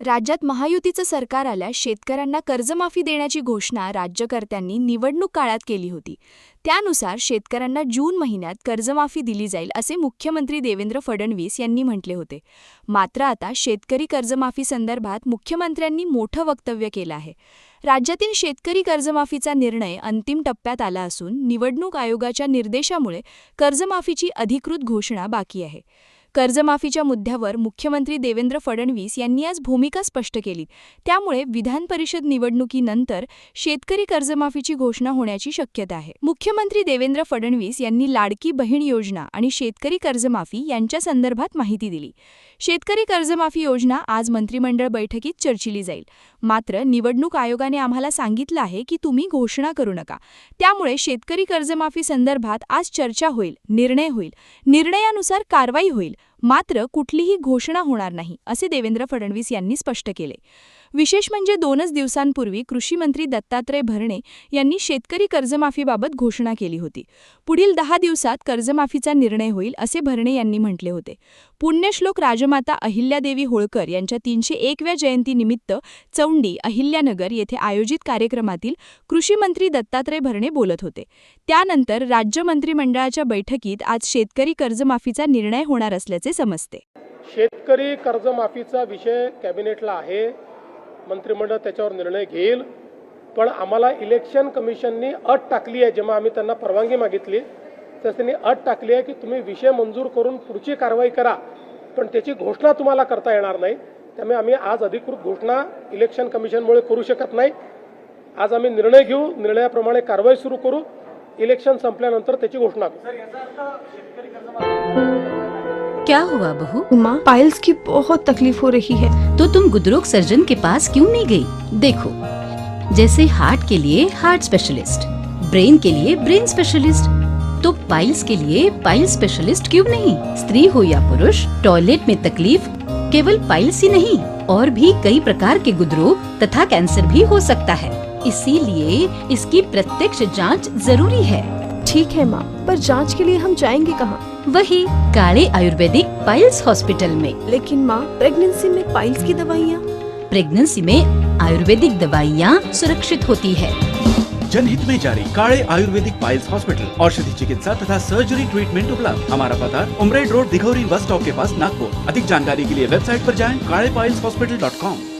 राज्यात महायुतीचं सरकार आल्यास शेतकऱ्यांना कर्जमाफी देण्याची घोषणा राज्यकर्त्यांनी निवडणूक काळात केली होती. त्यानुसार शेतकऱ्यांना जून महिन्यात कर्जमाफी दिली जाईल असे मुख्यमंत्री देवेंद्र फडणवीस यांनी म्हटले होते. मात्र आता शेतकरी कर्जमाफी संदर्भात मुख्यमंत्र्यांनी मोठं वक्तव्य केलं आहे. राज्यातील शेतकरी कर्जमाफीचा निर्णय अंतिम टप्प्यात आला असून निवडणूक आयोगाच्या निर्देशामुळे कर्जमाफीची अधिकृत घोषणा बाकी आहे. कर्जमाफीच्या मुद्द्यावर मुख्यमंत्री देवेंद्र फडणवीस यांनी आज भूमिका स्पष्ट केली. त्यामुळे विधान परिषद निवडणुकीनंतर शेतकरी कर्जमाफीची घोषणा होण्याची शक्यता आहे. मुख्यमंत्री देवेंद्र फडणवीस यांनी लाडकी बहीण योजना आणि शेतकरी कर्जमाफी यांच्या संदर्भात माहिती दिली. शेतकरी कर्जमाफी योजना आज मंत्रिमंडळ बैठकीत चर्चिली जाईल. मात्र निवडणूक आयोगाने आम्हाला सांगितलं आहे की तुम्ही घोषणा करू नका. त्यामुळे शेतकरी कर्जमाफी संदर्भात आज चर्चा होईल, निर्णय होईल, निर्णयानुसार कारवाई होईल, मात्र कुठलीही घोषणा होणार नाही, असे देवेंद्र फडणवीस यांनी स्पष्ट केले. विशेष म्हणजे 2 दिवसांपूर्वी कृषी मंत्री दत्तात्रय भरणे यांनी शेतकरी कर्जमाफीबाबत घोषणा केली होती. पुढील 10 दिवसात कर्जमाफीचा निर्णय होईल, असे भरणे यांनी म्हटले होते. पुण्यश्लोक राजमाता अहिल्यादेवी होळकर यांच्या 301व्या जयंतीनिमित्त चौंडी, अहिल्यानगर येथे आयोजित कार्यक्रमातील कृषी मंत्री दत्तात्रय भरणे बोलत होते. त्यानंतर राज्य मंत्रिमंडळाच्या बैठकीत आज शेतकरी कर्जमाफीचा निर्णय होणार असल्याचे समजते. शेतकरी कर्जमाफीचा विषय कॅबिनेटला आहे. मंत्रिमंडळ त्याच्यावर निर्णय घेईल. पण आम्हाला इलेक्शन कमिशननी अट टाकली आहे. जेव्हा आम्ही त्यांना परवानगी मागितली तर त्यांनी अट टाकली आहे की तुम्ही विषय मंजूर करून पुढची कारवाई करा, पण त्याची घोषणा तुम्हाला करता येणार नाही. त्यामुळे आम्ही आज अधिकृत घोषणा इलेक्शन कमिशनमुळे करू शकत नाही. आज आम्ही निर्णय घेऊ, निर्णयाप्रमाणे कारवाई सुरू करू, इलेक्शन संपल्यानंतर त्याची घोषणा करू. क्या हुआ बहू? माँ, पाइल्स की बहुत तकलीफ हो रही है. तो तुम गुदरोग सर्जन के पास क्यों नहीं गई? देखो, जैसे हार्ट के लिए हार्ट स्पेशलिस्ट, ब्रेन के लिए ब्रेन स्पेशलिस्ट, तो पाइल्स के लिए पाइल्स स्पेशलिस्ट क्यों नहीं? स्त्री हो या पुरुष, टॉयलेट में तकलीफ केवल पाइल्स ही नहीं, और भी कई प्रकार के गुदरोग तथा कैंसर भी हो सकता है. इसीलिए इसकी प्रत्यक्ष जांच जरूरी है. ठीक है माँ, पर जांच के लिए हम जाएंगे कहाँ? वही काले आयुर्वेदिक पाइल्स हॉस्पिटल में. लेकिन माँ, प्रेगनेंसी में पाइल्स की दवाइयाँ? प्रेगनेंसी में आयुर्वेदिक दवाइयाँ सुरक्षित होती है. जनहित में जारी. काले आयुर्वेदिक पाइल्स हॉस्पिटल, औषधि चिकित्सा तथा सर्जरी ट्रीटमेंट उपलब्ध. हमारा पता उमरेड रोड, दिघौरी बस स्टॉप के पास, नागपुर. अधिक जानकारी के लिए वेबसाइट पर जाएं kalepileshhospital.com.